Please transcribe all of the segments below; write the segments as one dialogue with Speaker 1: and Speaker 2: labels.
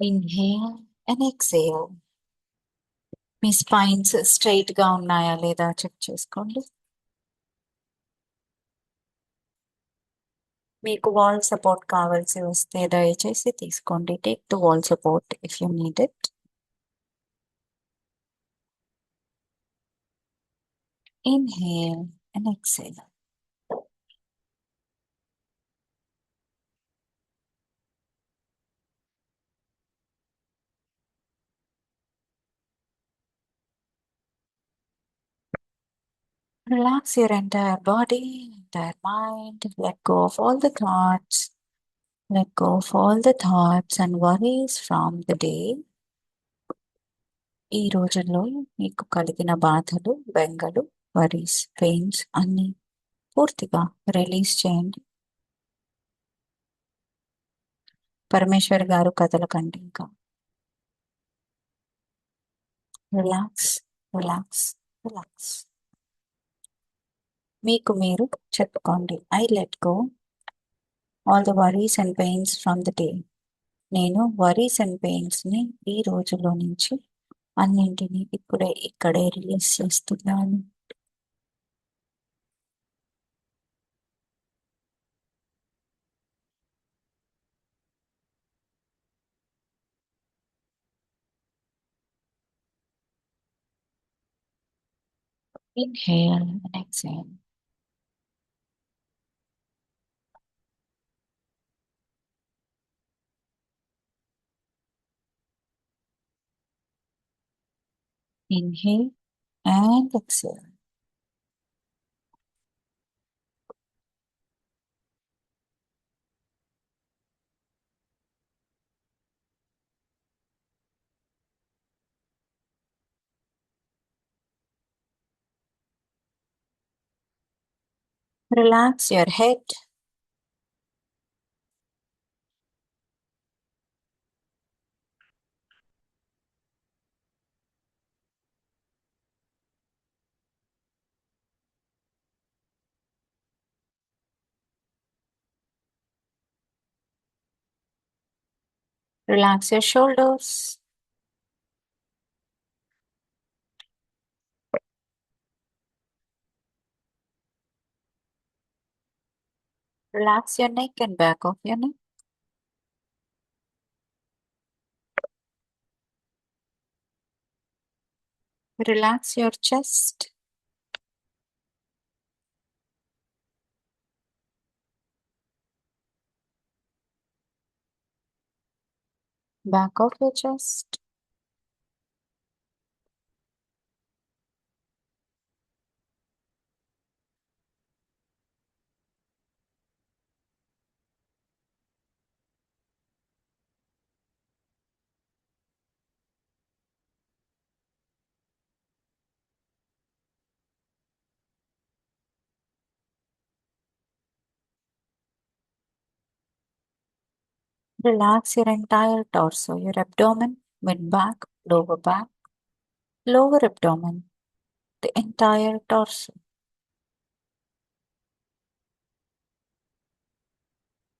Speaker 1: Inhale and exhale. Me spines straight గా ఉన్నాయా లేదా చెక్ చేసుకోండి. మీకు వాల్ సపోర్ట్ కావాల్సి వస్తే దయచేసి తీసుకోండి. Take the wall support if you need it. Inhale and exhale. Relax your entire body, entire mind. Let go of all the thoughts. Let go of all the thoughts and worries from the day. ఈ రోజుల్లో మీకు కలిగిన బాధలు, బెంగలు, worries, pains అన్నీ పూర్తిగా release చేయండి. పరమేశ్వర్ గారు కదలకండి ఇంకా. Relax, relax, relax. మీకు మీరు చెప్పుకోండి, I let go all the worries and pains from the day. నేను వరీస్ అండ్ పెయిన్స్ని ఈ రోజులో నుంచి అన్నింటినీ ఇప్పుడే ఇక్కడే రిలీజ్ చేస్తున్నాను. Inhale and exhale. Inhale and exhale. Relax your head. Relax your shoulders. Relax your neck and back of your neck. Relax your chest. Back of your chest. Relax your entire torso, your abdomen, mid back, lower abdomen, the entire torso.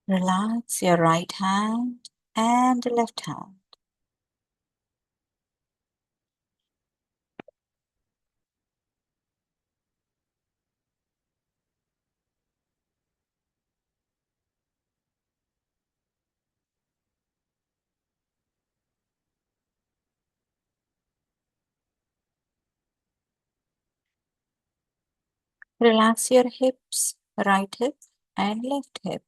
Speaker 1: Relax your right hand and left hand. Relax your hips, right hip and left hip.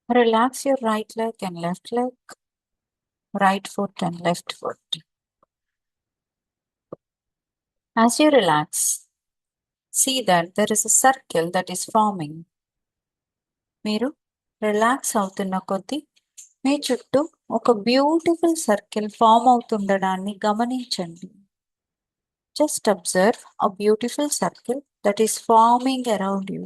Speaker 1: Relax your right leg and left leg, right foot and left foot. As you relax, see that there is a circle that is forming. మీరు relax అవుతున్న కొద్దీ మీ చుట్టూ ఒక beautiful circle form అవుతుండడాన్ని గమనించండి. Just observe a beautiful circle that is farming around you.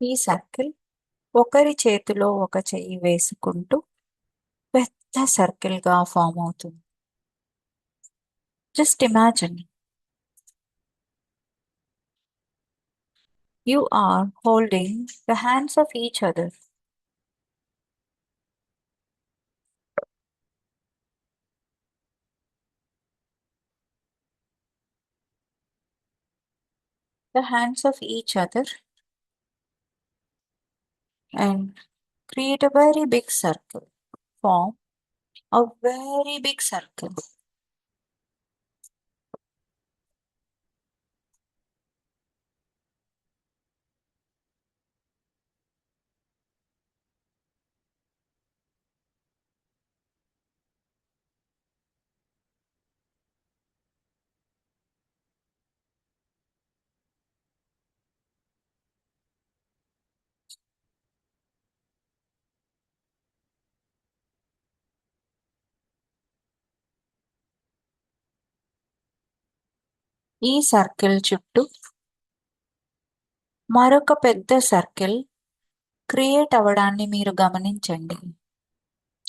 Speaker 1: ఈ circle ఒకరి చేతిలో ఒక చెయ్యి వేసుకుంటూ పెద్ద సర్కిల్ గా ఫామ్ అవుతుంది. Just imagine you are holding the hands of each other. The hands of each other and create a very big circle. Form a very big circle. ఈ సర్కిల్ చుట్టూ మరొక పెద్ద సర్కిల్ క్రియేట్ అవ్వడాన్ని మీరు గమనించండి.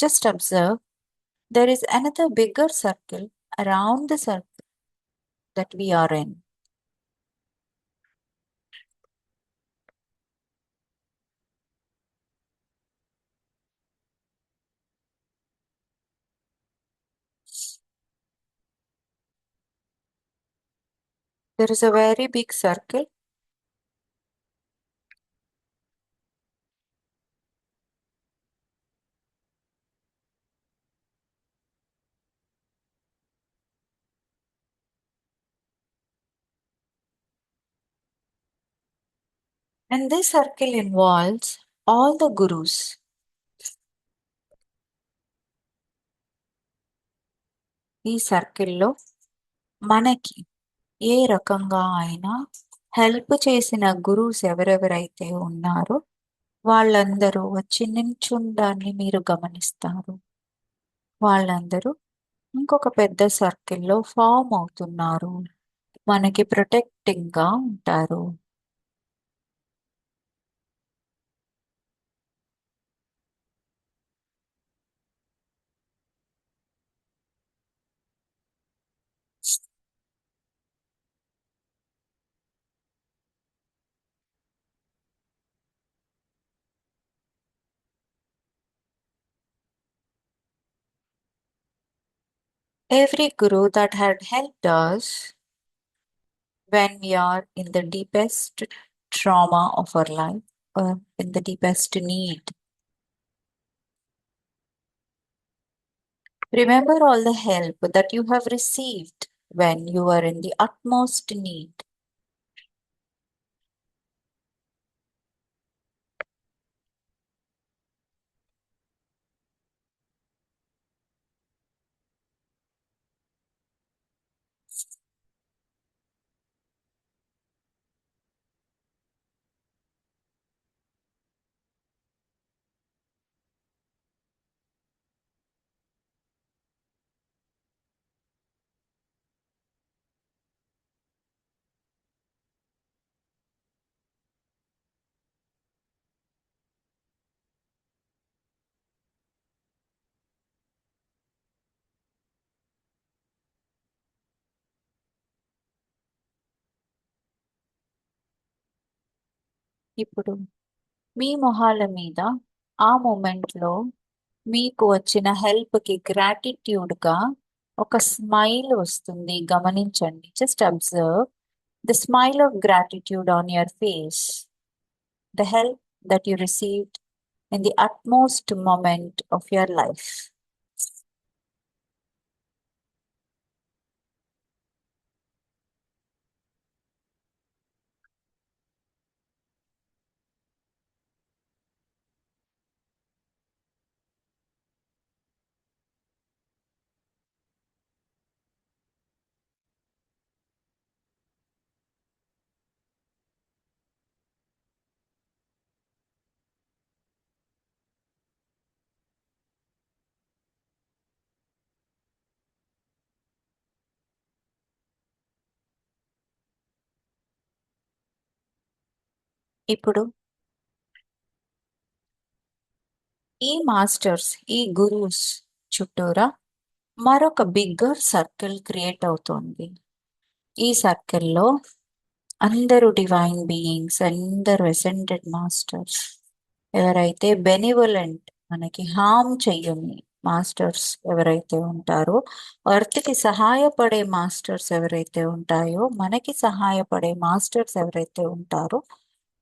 Speaker 1: Just observe there is another bigger circle around the circle that we are in. There is a very big circle. And this circle involves all the gurus. ఈ సర్కిల్లో మనకి ఏ రకంగా అయినా హెల్ప్ చేసిన గురువుస్ ఎవరెవరైతే ఉన్నారో వాళ్ళందరూ వచ్చి నించుండాన్ని మీరు గమనిస్తారు. వాళ్ళందరూ ఇంకొక పెద్ద సర్కిల్లో ఫామ్ అవుతున్నారు. మనకి ప్రొటెక్టింగ్ గా ఉంటారు. Every guru that had helped us when we are in the deepest trauma of our life or in the deepest need. Remember all the help that you have received when you are in the utmost need. ఇప్పుడు మీ మొహాల మీద ఆ మూమెంట్లో మీకు వచ్చిన హెల్ప్కి గ్రాటిట్యూడ్గా ఒక smile వస్తుంది, గమనించండి. Just observe the smile of gratitude on your face, the help that you received in the utmost moment of your life. ఇప్పుడు ఈ మాస్టర్స్, ఈ గురుస్ చుట్టూరా మరొక బిగ్గర్ సర్కిల్ క్రియేట్ అవుతోంది. ఈ సర్కిల్లో అందరూ డివైన్ బీయింగ్స్, అందరూ అసెండెడ్ మాస్టర్స్, ఎవరైతే బెనివలెంట్, మనకి హామ్ చెయ్యని మాస్టర్స్ ఎవరైతే ఉంటారో, ఎర్త్కి సహాయపడే మాస్టర్స్ ఎవరైతే ఉంటాయో, మనకి సహాయపడే మాస్టర్స్ ఎవరైతే ఉంటారో,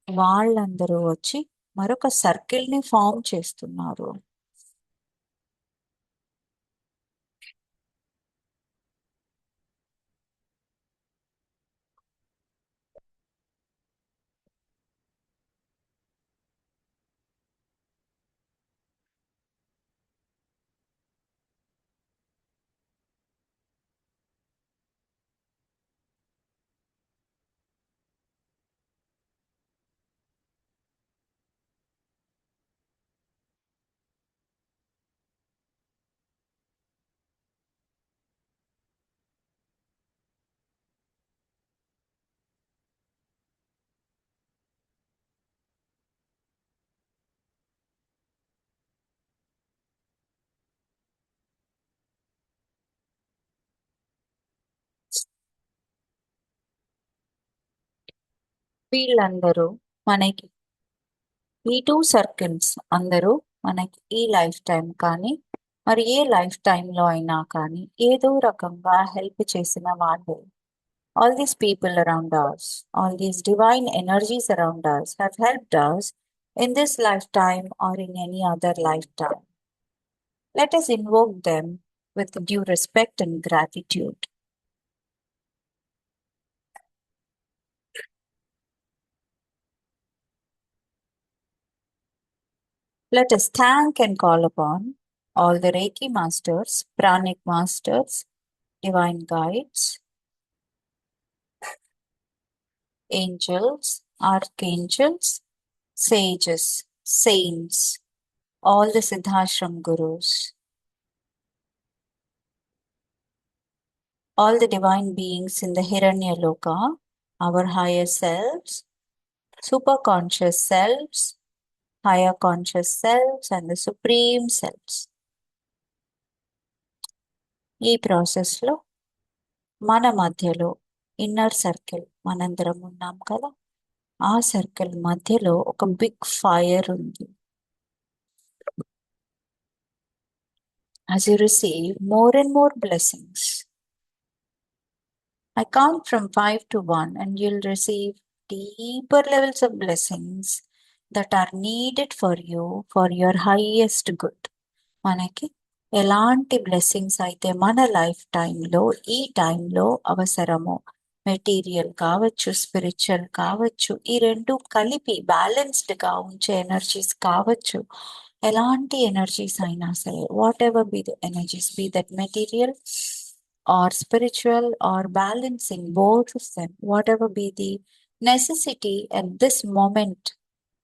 Speaker 1: వాళ్ళందరూ వచ్చి మరొక సర్కిల్ని ఫామ్ చేస్తున్నారు. వీళ్ళందరూ మనకి, ఈ టూ సర్కిల్స్ అందరూ మనకి ఈ లైఫ్ టైం కానీ మరి ఏ లైఫ్ టైంలో అయినా కానీ ఏదో రకంగా హెల్ప్ చేసిన వాళ్ళు. All these people around us, all these divine energies around us have helped us in this lifetime or in any other lifetime. Let us invoke them with due respect and gratitude. Let us thank and call upon all the Reiki masters, pranic masters, divine guides, angels, archangels, sages, saints, all the Siddhashram gurus, all the divine beings in the Hiranyaloka, our higher selves, superconscious selves, higher conscious selves, and the supreme selves. ఈ ప్రాసెస్లో మన మధ్యలో inner circle మనందరం ఉన్నాం కదా, ఆ circle మధ్యలో ఒక బిగ్ ఫైర్ ఉంది. As you receive more and more blessings, I count from 5 to 1 and you'll receive deeper levels of blessings that are needed for you for your highest good. మనకి ఎలాంటి blessings అయితే మన life టైంలో ఈ టైంలో అవసరమో, material కావచ్చు, స్పిరిచువల్ కావచ్చు, ఈ రెండు కలిపి బ్యాలెన్స్డ్గా ఉంచే ఎనర్జీస్ కావచ్చు, ఎలాంటి ఎనర్జీస్ అయినా సరే, whatever be the energies, be that material or spiritual or balancing both of them, whatever be the necessity at this moment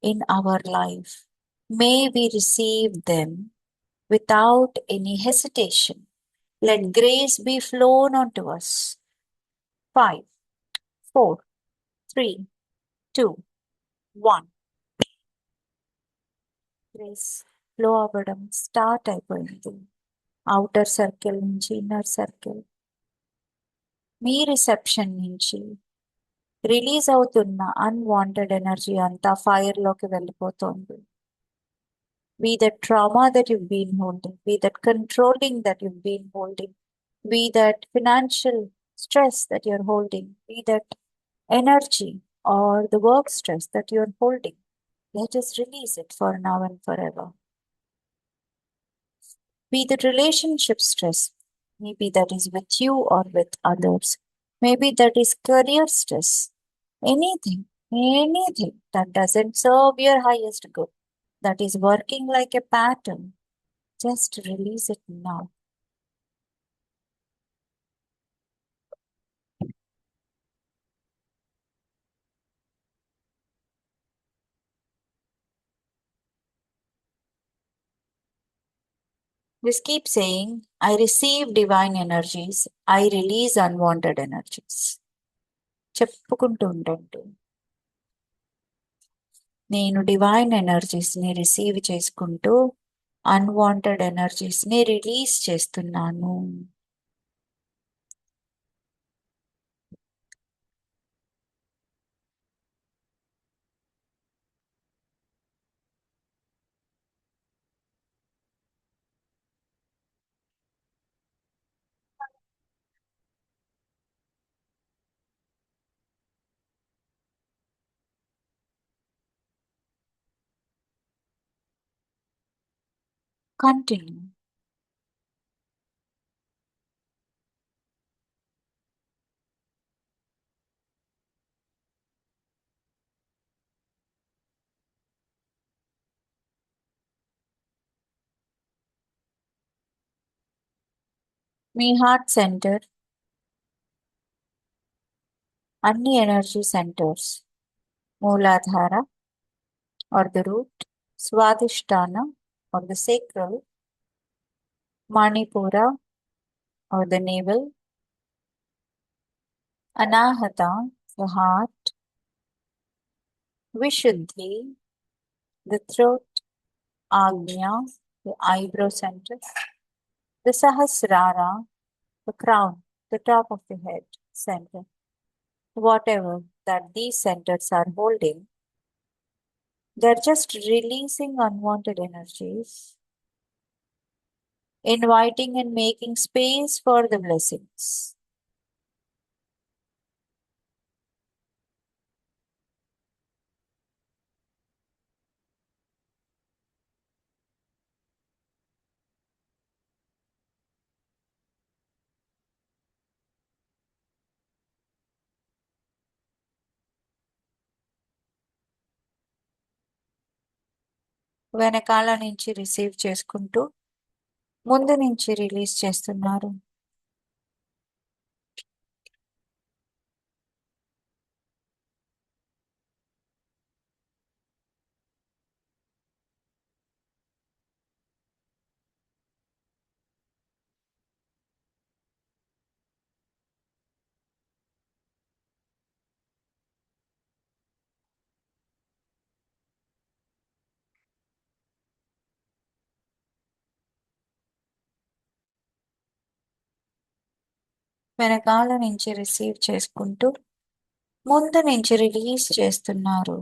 Speaker 1: in our life, may we receive them without any hesitation. Let grace be flown onto us. 5, 4, 3, 2, 1. Grace flow అవ్వడం start అయిపోయింది. Outer circle నుంచి inner circle, మీ reception నుంచి release అవుతున్న unwanted energy అంతా ఫైర్లోకి వెళ్ళిపోతుంది. be that trauma that you've been holding, be that controlling that you've been holding, be that financial stress that you're holding, be that energy or the work stress that you're holding. Let us release it for now and forever. Be that relationship stress, maybe that is with you or with others, maybe that is career stress, anything that doesn't serve your highest good, that is working like a pattern, just release it now. Just keep saying, I receive divine energies, I release unwanted energies. చెప్పుకుంటూ ఉండండి. నేను divine ఎనర్జీస్ని receive చేసుకుంటూ unwanted ఎనర్జీస్ని release చేస్తున్నాను. Continue. మీ heart center, అన్ని energy centers, Muladhara or the root, Swadhisthana or the sacral, Manipura or the navel, Anahata the heart, Vishuddhi the throat, Ajna the eyebrow center, the Sahasrara, the crown, the top of the head center, whatever that these centers are holding, they're just releasing unwanted energies, inviting and making space for the blessings. వెనకాల నుంచి receive చేసుకుంటూ ముందు నుంచి release చేస్తున్నారు. వెనకాల నుంచి receive చేసుకుంటూ ముందు నుంచి రిలీజ్ చేస్తున్నారు.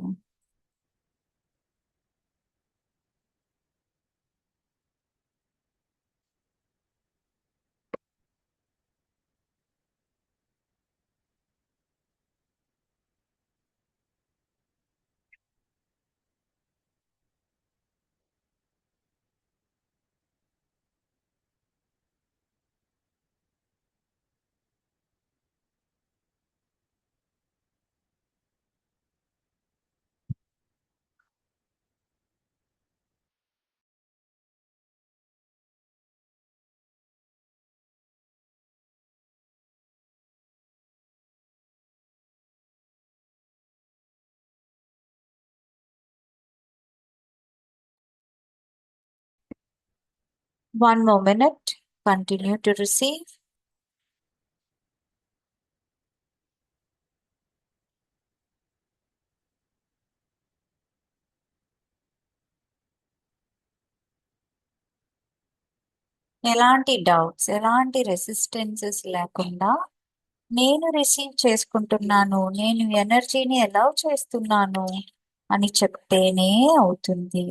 Speaker 1: One more minute. Continue to receive. ఎలాంటి డౌట్స్, ఎలాంటి రెసిస్టెన్సెస్ లేకుండా నేను రిసీవ్ చేసుకుంటున్నాను, నేను ఎనర్జీని అలౌ చేస్తున్నాను అని చెప్తేనే అవుతుంది.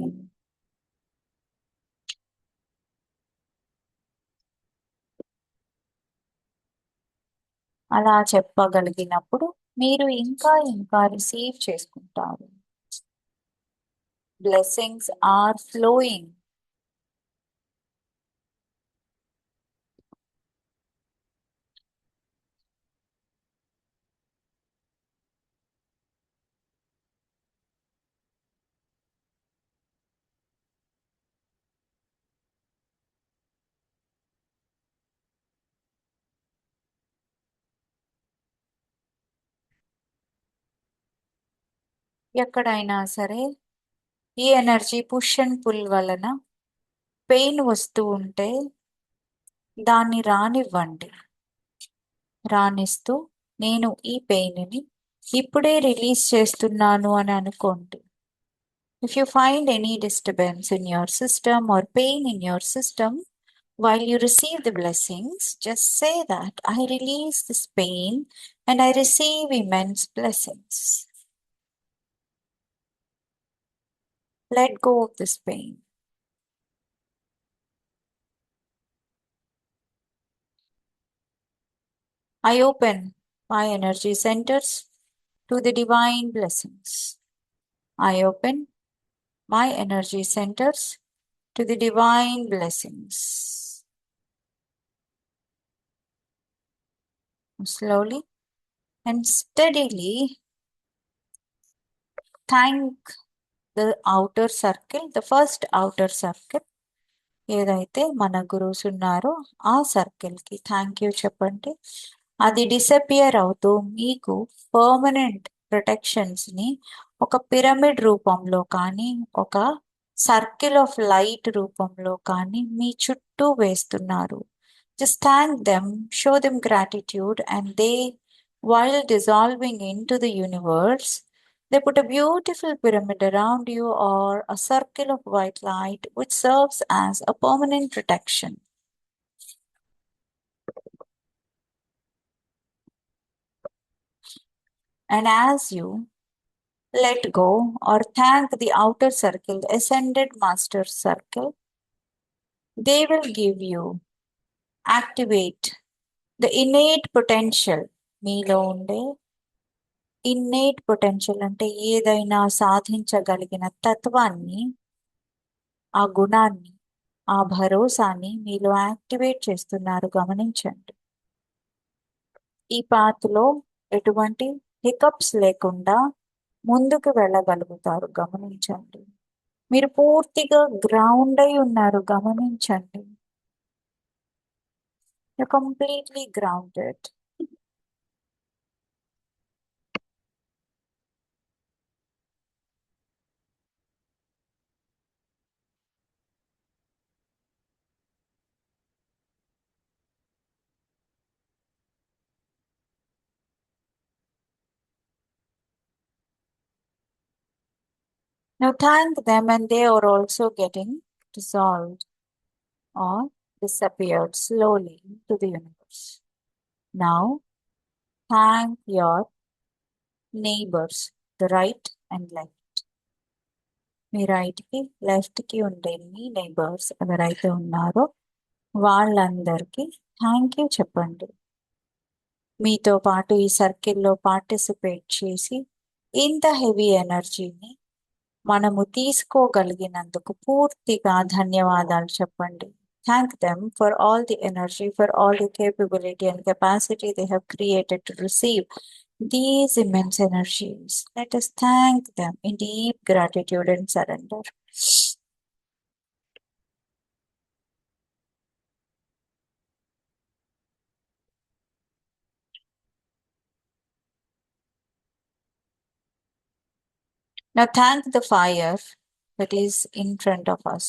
Speaker 1: అలా చెప్పగలిగినప్పుడు మీరు ఇంకా ఇంకా రిసీవ్ చేసుకుంటారు. Blessings are flowing. ఎక్కడైనా సరే ఈ ఎనర్జీ పుష్ అండ్ పుల్ వలన పెయిన్ వస్తూ ఉంటే దాన్ని రానివ్వండి. రానిస్తూ నేను ఈ పెయిన్ని ఇప్పుడే రిలీజ్ చేస్తున్నాను అని అనుకోండి. If you find any disturbance in your system or pain in your system while you receive the blessings, just say that I release this pain and I receive immense blessings. Let go of this pain. I open my energy centers to the divine blessings. I open my energy centers to the divine blessings. Slowly and steadily thank the outer circle, the first outer circle. ఏదైతే మన గురువుస్ ఉన్నారో ఆ సర్కిల్కి thank you చెప్పండి. అది disappear అవుతూ మీకు permanent ప్రొటెక్షన్స్ని ఒక pyramid రూపంలో కానీ ఒక సర్కిల్ ఆఫ్ లైట్ రూపంలో కానీ మీ చుట్టూ వేస్తున్నారు. Just thank them, show them gratitude, and they while dissolving into the universe, they put a beautiful pyramid around you or a circle of white light which serves as a permanent protection. And as you let go or thank the outer circle, the ascended master circle, they will give you, activate the innate potential. మీలో ఉండే innate potential అంటే ఏదైనా సాధించగలిగిన తత్వాన్ని, ఆ గుణాన్ని, ఆ భరోసాని మీలో activate చేస్తున్నారు. గమనించండి. ఈ పాత్లో ఎటువంటి హికప్స్ లేకుండా ముందుకు వెళ్ళగలుగుతారు. గమనించండి. మీరు పూర్తిగా గ్రౌండ్ అయి ఉన్నారు. గమనించండి. You're completely grounded. Now thank them, and they are also getting dissolved or disappeared slowly to the universe. Now thank your neighbors, the right and left. మీ రైట్కి లెఫ్ట్కి ఉండే మీ నైబర్స్ ఎవరైతే ఉన్నారో వాళ్ళందరికీ థ్యాంక్ యూ చెప్పండి. మీతో పాటు ఈ సర్కిల్లో పార్టిసిపేట్ చేసి ఇంత హెవీ ఎనర్జీని మనము తీసుకోగలిగినందుకు పూర్తిగా ధన్యవాదాలు చెప్పండి. Thank them for all the energy, for all the capability and capacity they have created to receive these immense energies. Let us thank them in deep gratitude and surrender. Now thank the fire that is in front of us.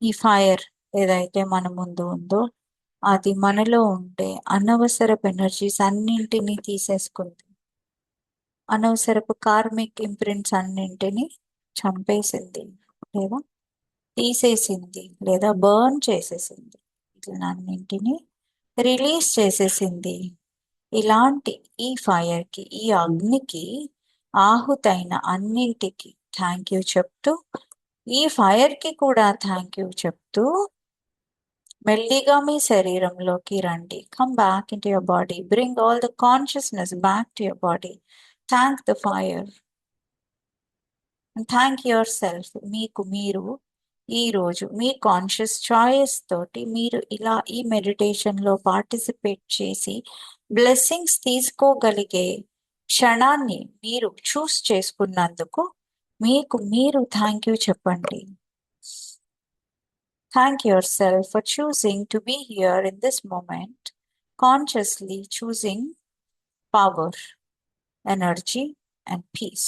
Speaker 1: ఈ fire ఏదైతే మన ముందు ఉందో అది మనలో ఉంటే అనవసరపు energies అన్నింటినీ తీసేసుకుంది. అనవసరపు కార్మిక్ ఇంప్రింట్స్ అన్నింటినీ చంపేసింది, లేదా తీసేసింది, లేదా బర్న్ చేసేసింది. ఇట్లన్నింటినీ రిలీజ్ చేసేసింది. ఇలాంటి ఈ ఫైర్కి, ఈ అగ్నికి ఆహుతైన అన్నింటికి థ్యాంక్ యూ చెప్తూ, ఈ ఫైర్కి కూడా థ్యాంక్ యూ చెప్తూ మెల్లిగా మీ శరీరంలోకి రండి. Come back in to your body. Bring all the consciousness back to your body. Thank the fire. Thank your self. మీకు మీరు ఈరోజు మీ కాన్షియస్ చాయిస్ తోటి మీరు ఇలా ఈ మెడిటేషన్లో పార్టిసిపేట్ చేసి బ్లెస్సింగ్స్ తీసుకోగలిగే క్షణాన్ని మీరు చూస్ చేసుకున్నందుకు మీకు మీరు థ్యాంక్ యూ చెప్పండి. Thank yourself for choosing to be here in this moment, consciously choosing power, energy, and peace.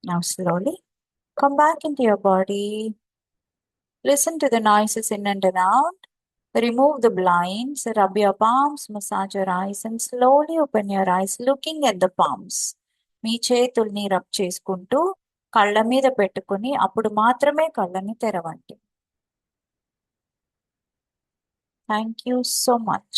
Speaker 1: Now, slowly come back into your body. Listen to the noises in and around. Remove the blinds, rub your palms, massage your eyes, and slowly open your eyes, looking at the palms. మీ చేతుల్ని rub చేసుకుంటూ కళ్ళ మీద పెట్టుకుని అప్పుడు మాత్రమే కళ్ళని తెరవండి. Thank you so much.